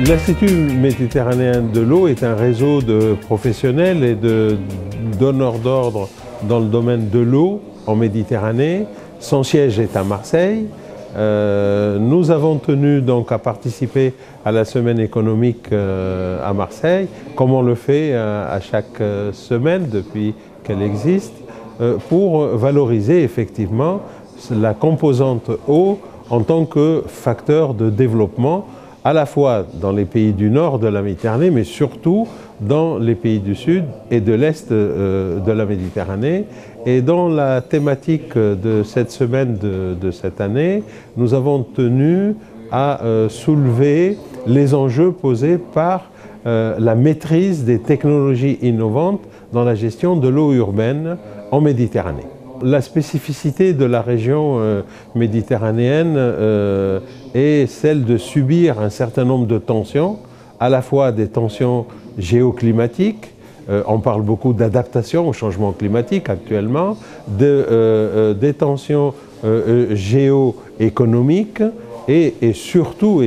L'Institut méditerranéen de l'eau est un réseau de professionnels et de donneurs d'ordre dans le domaine de l'eau en Méditerranée. Son siège est à Marseille. Nous avons tenu donc à participer à la semaine économique à Marseille, comme on le fait à chaque semaine depuis qu'elle existe, pour valoriser effectivement la composante eau en tant que facteur de développement, à la fois dans les pays du nord de la Méditerranée, mais surtout dans les pays du sud et de l'est de la Méditerranée. Et dans la thématique de cette semaine de cette année, nous avons tenu à soulever les enjeux posés par la maîtrise des technologies innovantes dans la gestion de l'eau urbaine en Méditerranée. La spécificité de la région méditerranéenne est celle de subir un certain nombre de tensions, à la fois des tensions géoclimatiques, on parle beaucoup d'adaptation au changement climatique actuellement, des tensions géoéconomiques et surtout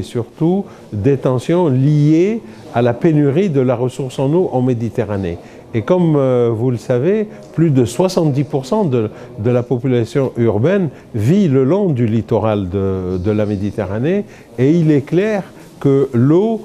des tensions liées à la pénurie de la ressource en eau en Méditerranée. Et comme vous le savez, plus de 70% de la population urbaine vit le long du littoral de la Méditerranée, et il est clair que l'eau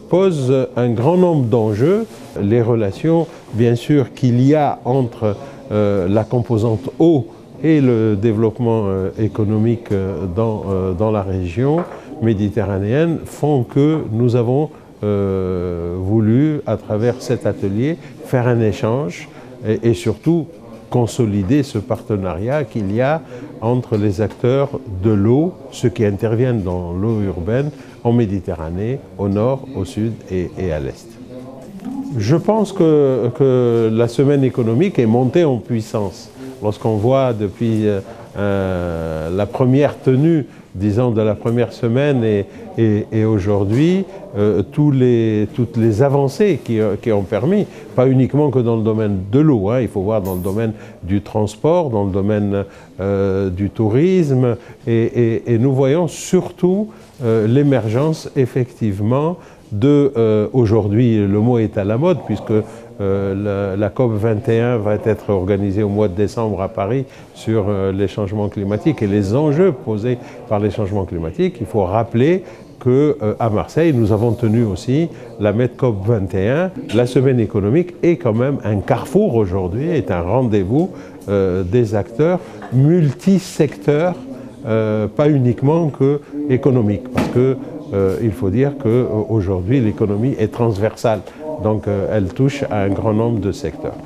pose un grand nombre d'enjeux. Les relations, bien sûr, qu'il y a entre la composante eau et le développement économique dans la région méditerranéenne font que nous avons voulu, à travers cet atelier, faire un échange et surtout consolider ce partenariat qu'il y a entre les acteurs de l'eau, ceux qui interviennent dans l'eau urbaine en Méditerranée, au nord, au sud et à l'est. Je pense que la semaine économique est montée en puissance. Lorsqu'on voit depuis la première tenue, disons, de la première semaine et aujourd'hui, toutes les avancées qui ont permis, pas uniquement que dans le domaine de l'eau, il faut voir dans le domaine du transport, dans le domaine du tourisme, et nous voyons surtout l'émergence effectivement aujourd'hui le mot est à la mode puisque la COP 21 va être organisée au mois de décembre à Paris sur les changements climatiques et les enjeux posés par les changements climatiques. Il faut rappeler qu'à Marseille, nous avons tenu aussi la MEDCOP 21. La semaine économique est quand même un carrefour aujourd'hui, est un rendez-vous des acteurs multisecteurs, pas uniquement que économique, parce que il faut dire qu'aujourd'hui l'économie est transversale, donc elle touche à un grand nombre de secteurs.